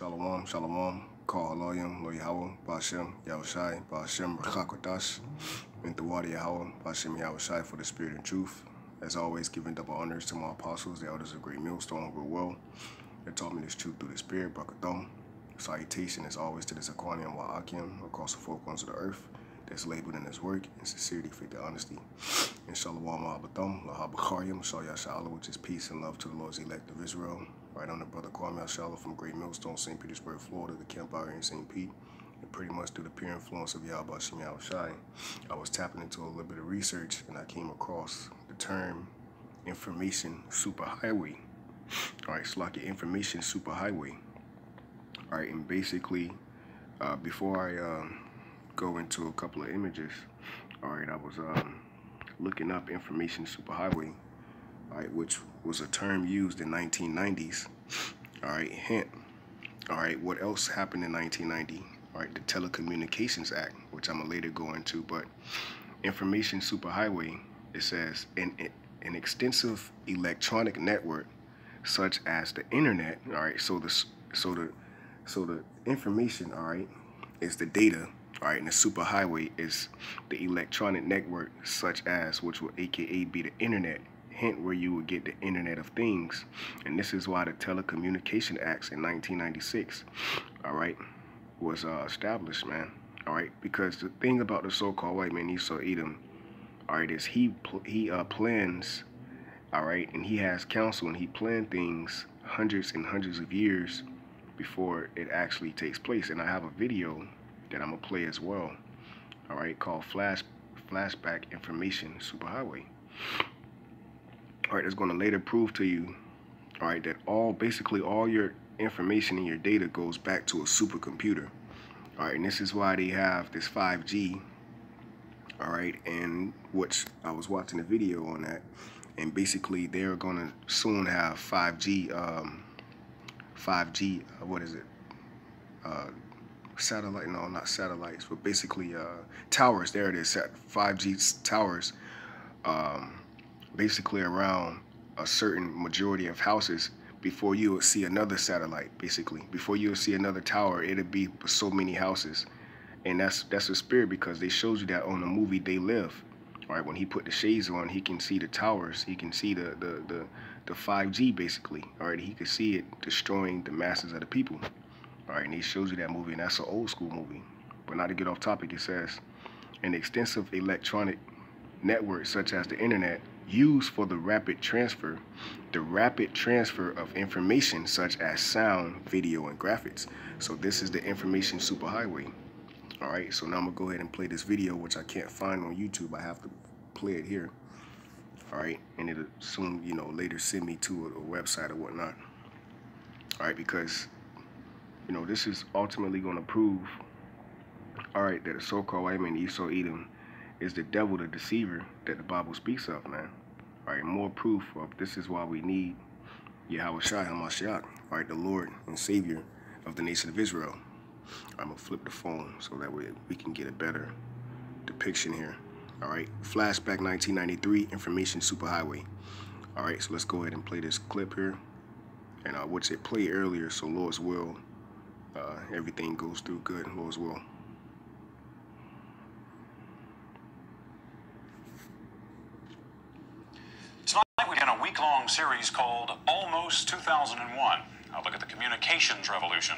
Shalom, shalom, call Loyam, Lo Yahawah, Bashem, YAHAWASHI, Bashem, Rachakodash, and the water Yahawah, Bashem, YAHAWASHI for the spirit and truth. As always, giving double honors to my apostles, the elders of Great Millstone, who well. They taught me this truth through the spirit, Brakatham. Salutation as always to the Zaquanium Wa'akim across the four corners of the earth that's labeled in his work in sincerity, faith, and honesty. And Shalom Ma'abatham, Lahabakariam, Shal Yashala, which is peace and love to the Lord's elect of Israel. Right on the brother Kwame Ashala from Great Millstone, St. Petersburg, Florida, the camp out here in St. Pete. And pretty much through the pure influence of YAHAWASHI, I was tapping into a little bit of research and I came across the term information superhighway. All right, it's like an information superhighway. All right, and basically, before I go into a couple of images, all right, I was looking up information superhighway, all right, which was a term used in 1990s. All right, hint. All right, what else happened in 1990? All right, the Telecommunications Act, which I'm gonna later go into, but information superhighway, it says an extensive electronic network such as the internet. All right, so the information, all right, is the data, all right, and the superhighway is the electronic network such as, which will aka be the internet, hint where you would get the Internet of Things. And this is why the Telecommunication Acts in 1996, all right, was established, man. All right, because the thing about the so-called white man Esau Edom, all right, is he plans, all right, and he has counsel and he planned things hundreds and hundreds of years before it actually takes place. And I have a video that I'm gonna play as well, all right, called Flashback Information Superhighway. All right, it's gonna later prove to you, all right, that basically all your information and your data goes back to a supercomputer. All right, and this is why they have this 5G, all right, and which I was watching a video on that, and basically they're gonna soon have 5G, what is it? Satellite, no, not satellites, but basically towers. There it is, 5G towers, basically around a certain majority of houses before you will see another satellite. Basically, before you will see another tower, it'll be so many houses, and that's the spirit, because they showed you that on the movie They Live. All right, when he put the shades on, he can see the towers, he can see the 5G basically. All right, he could see it destroying the masses of the people. All right, and he shows you that movie, and that's an old school movie. But not to get off topic, it says an extensive electronic network such as the internet used for the rapid transfer of information such as sound, video, and graphics. So this is the information superhighway. All right, so now I'm gonna go ahead and play this video, which I can't find on YouTube. I have to play it here. All right, and it'll soon, you know, later send me to a website or whatnot. All right, because, you know, this is ultimately gonna prove, all right, that the so-called white man Esau Edom is the devil, the deceiver that the Bible speaks of, man. All right, more proof of this is why we need YAHAWASHI HaMashiach, all right, the Lord and Savior of the nation of Israel. I'm gonna flip the phone so that way we can get a better depiction here. All right, flashback 1993, information superhighway. All right, so let's go ahead and play this clip here, and which it played earlier. So Lord's will, everything goes through good. Lord's will. Tonight we begin a week-long series called Almost 2001. I'll look at the communications revolution.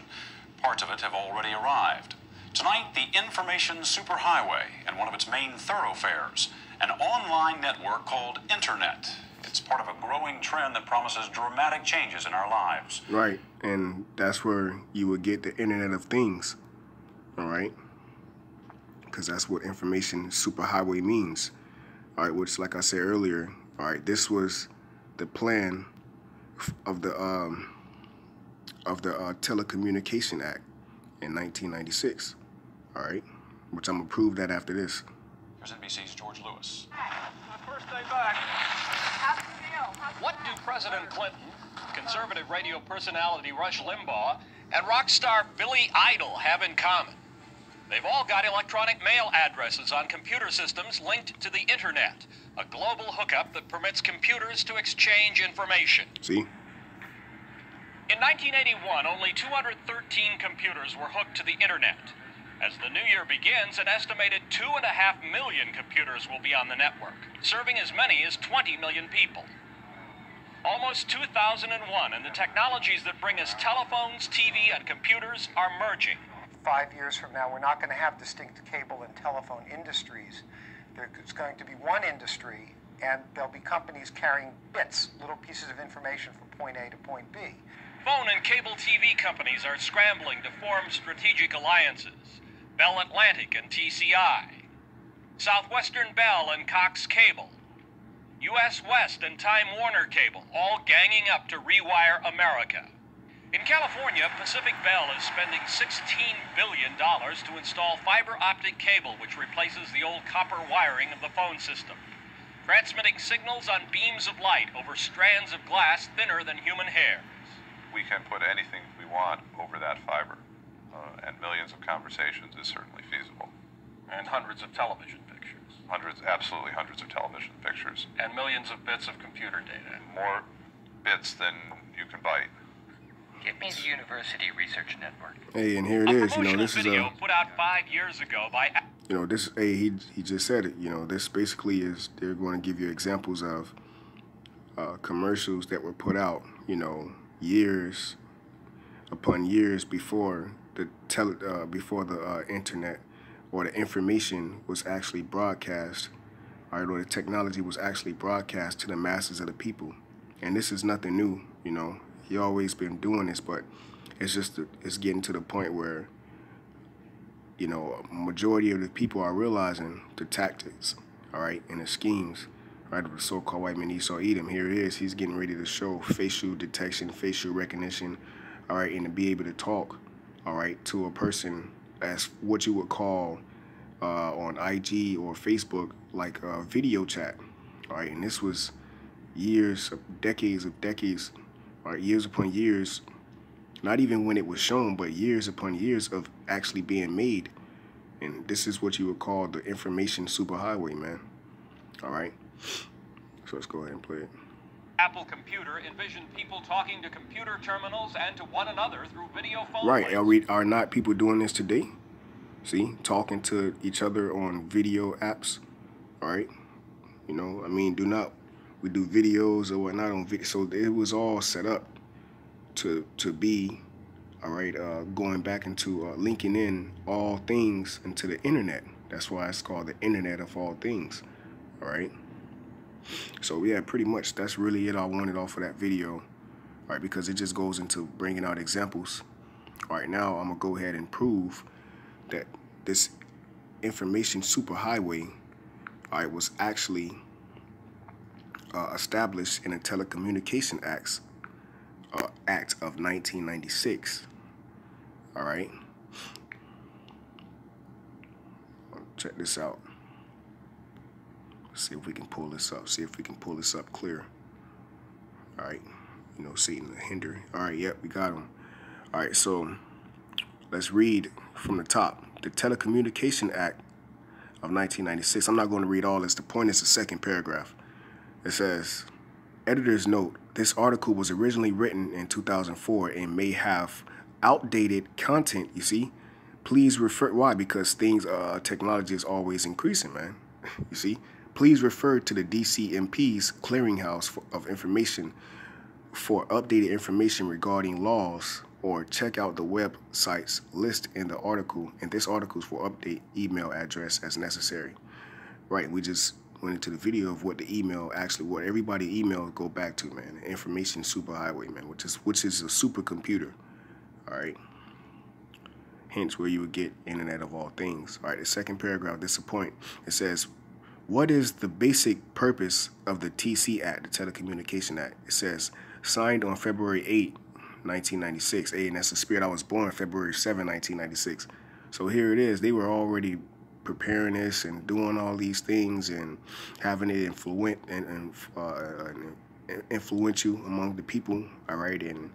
Parts of it have already arrived. Tonight, the information superhighway and one of its main thoroughfares, an online network called Internet. It's part of a growing trend that promises dramatic changes in our lives. Right, and that's where you would get the Internet of Things, all right? Because that's what information superhighway means, all right, which, like I said earlier, all right, this was the plan of the Telecommunication Act in 1996, all right, which I'm gonna prove that after this. Here's NBC's George Lewis. My first day back. How's it feel? What do President Clinton, conservative radio personality Rush Limbaugh, and rock star Billy Idol have in common? They've all got electronic mail addresses on computer systems linked to the internet, a global hookup that permits computers to exchange information. See? In 1981, only 213 computers were hooked to the internet. As the new year begins, an estimated 2.5 million computers will be on the network, serving as many as 20 million people. Almost 2001, and the technologies that bring us telephones, TV, and computers are merging. 5 years from now, we're not going to have distinct cable and telephone industries. There's going to be one industry, and there'll be companies carrying bits, little pieces of information from point A to point B. Phone and cable TV companies are scrambling to form strategic alliances. Bell Atlantic and TCI, Southwestern Bell and Cox Cable, US West and Time Warner Cable, all ganging up to rewire America. In California, Pacific Bell is spending $16 billion to install fiber optic cable, which replaces the old copper wiring of the phone system, transmitting signals on beams of light over strands of glass thinner than human hairs. We can put anything we want over that fiber, and millions of conversations is certainly feasible. And hundreds of television pictures. Absolutely hundreds of television pictures. And millions of bits of computer data. More bits than you can bite. Give me the University Research Network. Hey, and here it is. You know, this is video put out 5 years ago by. You know, this. Hey, he just said it. You know, this basically is they're going to give you examples of commercials that were put out. You know, years upon years before the internet or the information was actually broadcast, or the technology was actually broadcast to the masses of the people. And this is nothing new. You know. He always been doing this, but it's just it's getting to the point where, you know, a majority of the people are realizing the tactics, all right, and the schemes, right, of the so-called white man Esau Edom. Here it is. He's getting ready to show facial detection, facial recognition, all right, and to be able to talk, all right, to a person as what you would call on IG or Facebook like video chat, all right, and this was years, decades, or years upon years, not even when it was shown, but years upon years of actually being made. And this is what you would call the information superhighway, man. All right. So let's go ahead and play it. Apple Computer envisioned people talking to computer terminals and to one another through video phone. Right. Are not people doing this today? See, talking to each other on video apps. All right. You know, I mean, we do videos or whatnot on video, so it was all set up to be, all right, going back into linking in all things into the internet. That's why it's called the Internet of All Things, all right? So yeah, pretty much that's really it I wanted off of that video, all right, because it just goes into bringing out examples. All right, now I'm gonna go ahead and prove that this information superhighway, all right, was actually established in the Telecommunication Act of 1996. All right. Check this out. Let's see if we can pull this up. See if we can pull this up clear. All right. You know, Satan the hinder. All right. Yep, we got him. All right. So let's read from the top. The Telecommunication Act of 1996. I'm not going to read all this. The point is the second paragraph. It says, editor's note, this article was originally written in 2004 and may have outdated content, you see. Please refer, why? Because technology is always increasing, man. You see. Please refer to the DCMP's clearinghouse of information for updated information regarding laws, or check out the websites list in the article, and this article is for update email address as necessary. Right, we just went into the video of what the email actually, what everybody emails go back to, man. The information superhighway, man, which is a supercomputer. All right. Hence where you would get Internet of All Things. All right. The second paragraph, this is a point. It says, what is the basic purpose of the TC Act, the Telecommunication Act? It says, signed on February 8, 1996. Hey, and that's the spirit I was born February 7, 1996. So here it is. They were already preparing this and doing all these things and having it influential among the people, all right, and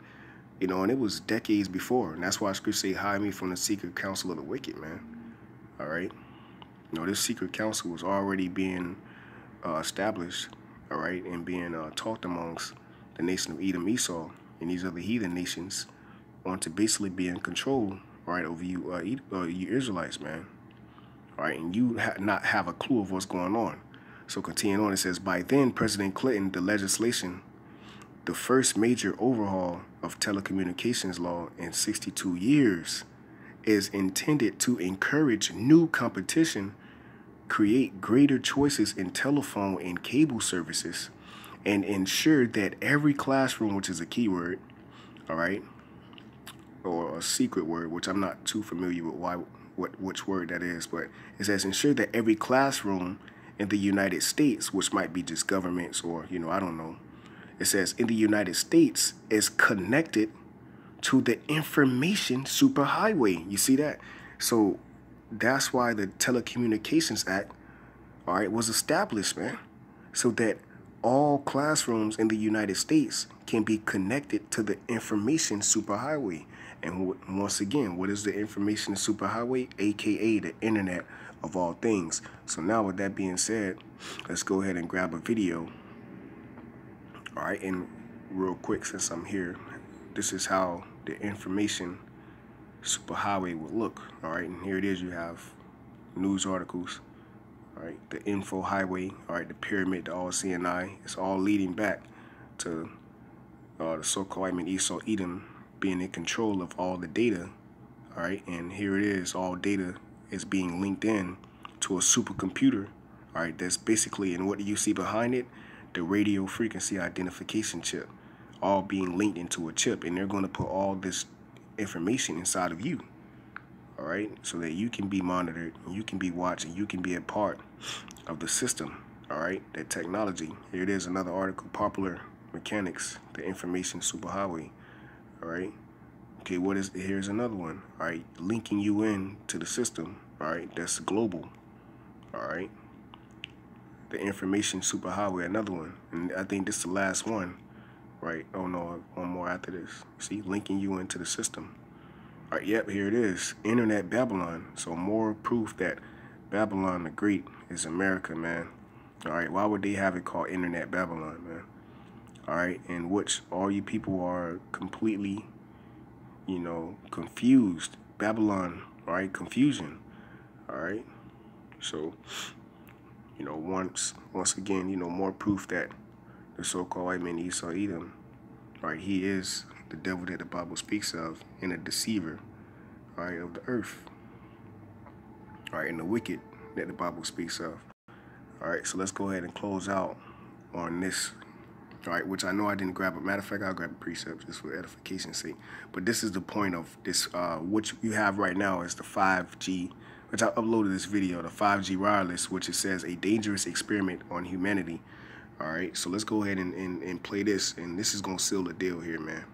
you know, and it was decades before, and that's why Scripture say, hide me from the secret counsel of the wicked, man. All right, you know, this secret counsel was already being established, all right, and being talked amongst the nation of Edom, Esau, and these other heathen nations want to basically be in control, right, over you, you Israelites, man. All right, and you not have a clue of what's going on. So continuing on, it says, by then, President Clinton, the legislation, the first major overhaul of telecommunications law in 62 years, is intended to encourage new competition, create greater choices in telephone and cable services, and ensure that every classroom, which is a keyword, all right, or a secret word, which I'm not too familiar with which word that is, but it says ensure that every classroom in the United States, which might be just governments or, you know, I don't know. It says in the United States is connected to the information superhighway. You see that? So that's why the Telecommunications Act, all right, was established, man, so that all classrooms in the United States can be connected to the information superhighway. And once again, what is the information superhighway? AKA the internet of all things. So now with that being said, let's go ahead and grab a video. All right, and real quick, since I'm here, this is how the information superhighway would look. All right, and here it is. You have news articles. All right, the info highway. All right, the pyramid, the all seeing eye. It's all leading back to the so-called Esau Edom being in control of all the data. All right, and here it is. All data is being linked in to a supercomputer. All right, that's basically, and what do you see behind it? The radio frequency identification chip, all being linked into a chip, and they're going to put all this information inside of you, all right, so that you can be monitored, and you can be watched, and you can be a part of the system, all right, that technology. Here it is, another article, Popular Mechanics, the information superhighway, all right. Okay, what is, here's another one, all right, linking you in to the system, all right, that's global, all right. The information superhighway, another one, and I think this is the last one, right? Oh no, one more after this. See, linking you into the system. All right, yep, here it is, Internet Babylon. So more proof that Babylon the Great is America, man. All right, why would they have it called Internet Babylon, man? All right, in which all you people are completely, you know, confused. Babylon, all right, confusion. All right, so, you know, once again, you know, more proof that the so-called white man Esau Edom, right, he is the devil that the Bible speaks of, and a deceiver, right, of the earth, right, and the wicked that the Bible speaks of. All right, so let's go ahead and close out on this, all right, which I know I didn't grab. A matter of fact, I'll grab a precept just for edification's sake. But this is the point of this, what you have right now is the 5G, which I uploaded this video, the 5G wireless, which it says a dangerous experiment on humanity. All right, so let's go ahead and play this, and this is gonna seal the deal here, man.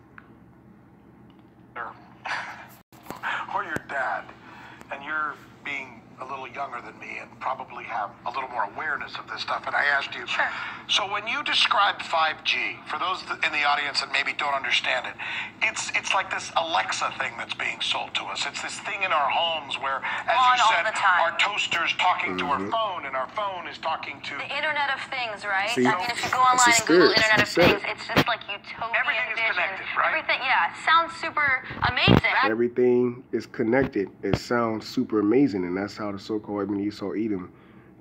Or your dad, and you're being a little younger than me and probably have a little more awareness of this stuff, and I asked you, sure. So when you describe 5G, for those in the audience that maybe don't understand it, it's like this Alexa thing that's being sold to us. It's this thing in our homes where, as you said, our toaster's talking to our phone, and our phone is talking to the Internet of Things, right? See, I mean, if you go online and Google Internet of Things, it's just like utopian everything is vision. connected, right? Everything, yeah, sounds super amazing. Everything is connected. It sounds super amazing, and that's how the so-called Esau Edom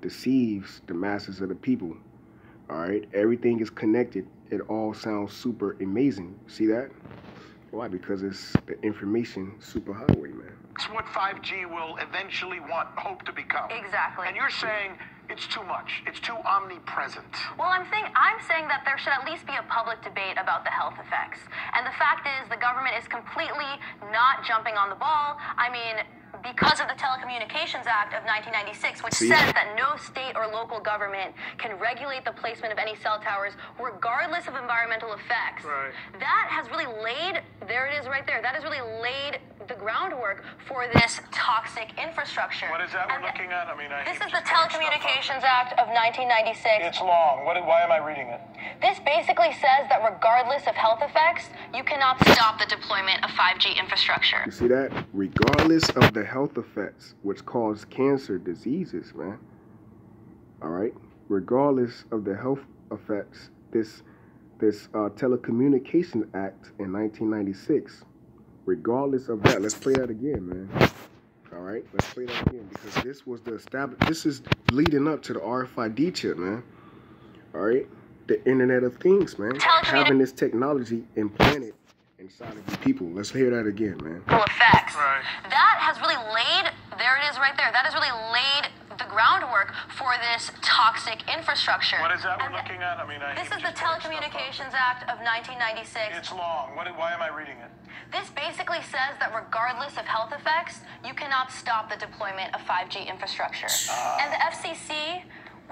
deceives the masses of the people. All right, everything is connected. It all sounds super amazing. See that? Why? Because it's the information superhighway, man. It's what 5G will eventually hope to become. Exactly. And you're saying it's too much. It's too omnipresent. Well, I'm saying that there should at least be a public debate about the health effects. And the fact is, the government is completely not jumping on the ball. I mean, because of the Telecommunications Act of 1996, which says that no state or local government can regulate the placement of any cell towers regardless of environmental effects. Right. That has really laid, there it is right there, that has really laid the groundwork for this toxic infrastructure. What is that we're looking at? I mean, this is the Telecommunications Act of 1996. It's long. Why am I reading it? This basically says that regardless of health effects, you cannot stop the deployment of 5G infrastructure. You see that? Regardless of the health effects, which cause cancer diseases, man. All right? Regardless of the health effects, the this Telecommunications Act in 1996. Regardless of that, let's play that again, man. All right, let's play that again, because this was the this is leading up to the RFID chip, man. All right, the Internet of Things, man. Having this technology implanted inside of you people. Let's hear that again, man. Effects. Right. That has really laid, there it is right there, that has really laid the groundwork for this toxic infrastructure. What is that we're looking at? I mean, this is the Telecommunications Act of 1996. It's long. Why am I reading it? This basically says that regardless of health effects, you cannot stop the deployment of 5G infrastructure. And the FCC,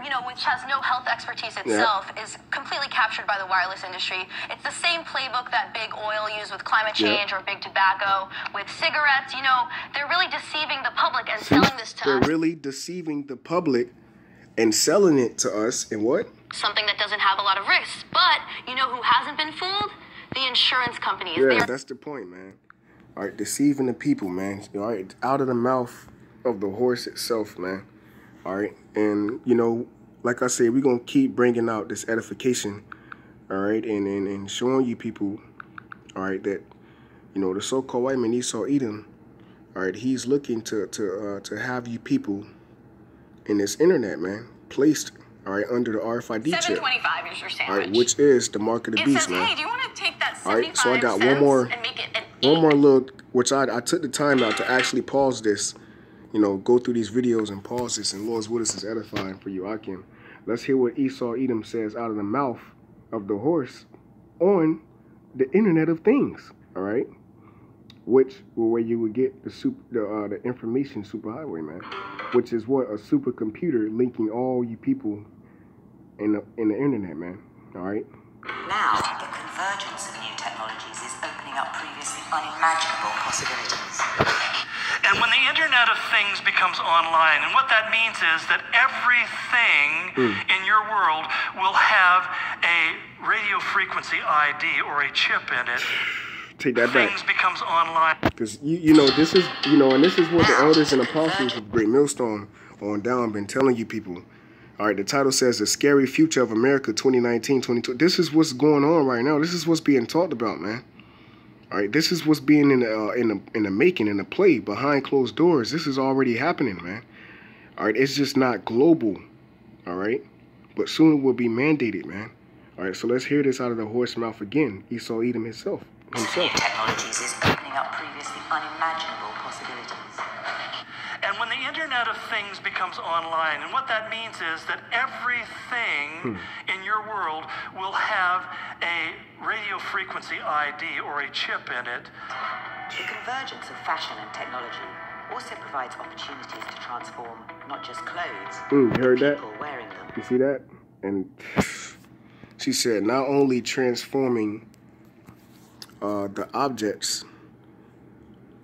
you know, which has no health expertise itself, is completely captured by the wireless industry. It's the same playbook that big oil used with climate change or big tobacco with cigarettes. You know, they're really deceiving the public and selling this to us. They're really deceiving the public and selling it to us in what? Something that doesn't have a lot of risks. But you know who hasn't been fooled? The insurance companies. Yeah, that's the point, man. All right, deceiving the people, man. All right, out of the mouth of the horse itself, man. All right, and you know, like I said, we're gonna keep bringing out this edification, all right, and showing you people, all right, that you know the so-called white man Esau Edom, all right, he's looking to have you people in this internet, man, placed, all right, under the RFID chip. $7.25 is your sandwich. All right, which is the mark of the beast, man. Hey, do you want to take that 75 all right, so I got one more look, which I took the time out to actually pause this. You know, go through these videos and pause this, and Lord's Witness is edifying for you. Let's hear what Esau Edom says out of the mouth of the horse on the Internet of Things. All right, which where you would get the information superhighway, man, which is what a supercomputer linking all you people in the internet, man. All right. Now, the convergence of new technologies is opening up previously unimaginable possibilities. And when the Internet of Things becomes online, and what that means is that everything in your world will have a radio frequency ID or a chip in it. Take that back. Things becomes online. Because you know, this is, you know, and this is what the elders and apostles of Great Millstone on down been telling you people. All right, the title says The Scary Future of America 2019-2020. This is what's going on right now. This is what's being talked about, man. All right, this is what's being in the making, in the play, behind closed doors. This is already happening, man. All right, it's just not global, all right? But soon it will be mandated, man. All right, so let's hear this out of the horse's mouth again. Esau Edom himself. New technologies is opening up previously unimaginable possibilities. And when the Internet of Things becomes online, and what that means is that everything in your world will have a radio frequency ID or a chip in it. The convergence of fashion and technology also provides opportunities to transform not just clothes, you heard that? people wearing them. You see that? And she said not only transforming the objects,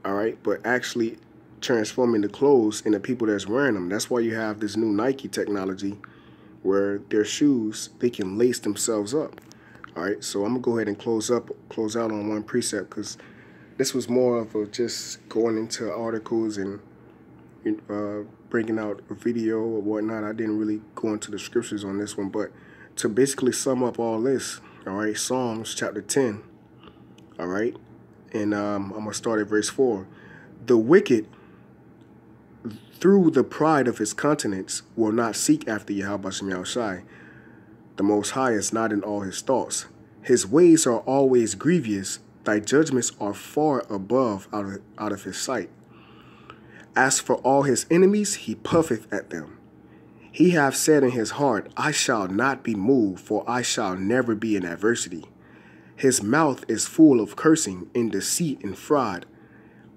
all right, but actually transforming the clothes and the people that's wearing them. That's why you have this new Nike technology where their shoes, they can lace themselves up. All right, so I'm gonna go ahead and close out on one precept, because this was more of a just going into articles and bringing out a video or whatnot. I didn't really go into the scriptures on this one, but to basically sum up all this, all right, Psalms chapter 10, all right, and I'm gonna start at verse 4. The wicked, through the pride of his countenance, will not seek after YAHAWASHI. The Most High is not in all his thoughts. His ways are always grievous. Thy judgments are far above out of his sight. As for all his enemies, he puffeth at them. He hath said in his heart, I shall not be moved, for I shall never be in adversity. His mouth is full of cursing, in deceit and fraud.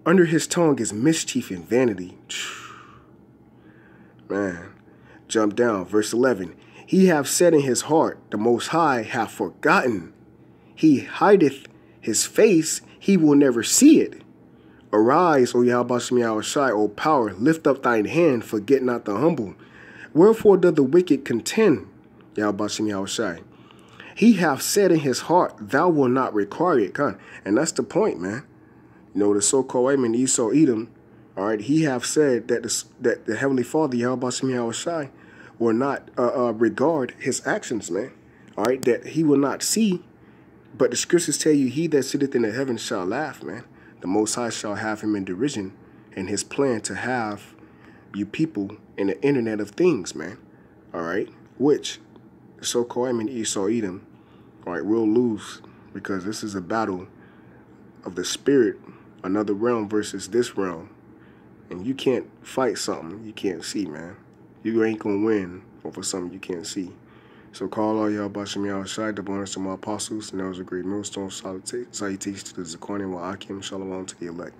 Under his tongue is mischief and vanity. Man, jump down, verse 11. He hath said in his heart, the Most High hath forgotten. He hideth his face, he will never see it. Arise, O YAHAWASHI, O power, lift up thine hand, forget not the humble. Wherefore doth the wicked contend, YAHAWASHI? He hath said in his heart, thou wilt not require it. And that's the point, man. You know, the so-called white man, Esau Edom, all right, he hath said that the Heavenly Father, YAHAWASHI, will not regard his actions, man. All right, that he will not see But the scriptures tell you, he that sitteth in the heavens shall laugh, man. The Most High shall have him in derision, and his plan to have you people in the internet of things, man. All right? Which the so-called Esau Edom, all right, will lose, because this is a battle of the spirit, another realm versus this realm. And you can't fight something you can't see, man. You ain't gonna win over something you can't see. So call all y'all Bashim Yahawashi, double honors to my apostles, and that was a great millstone. Salutations to the Zakonian wa Akim, Shalom to the elect.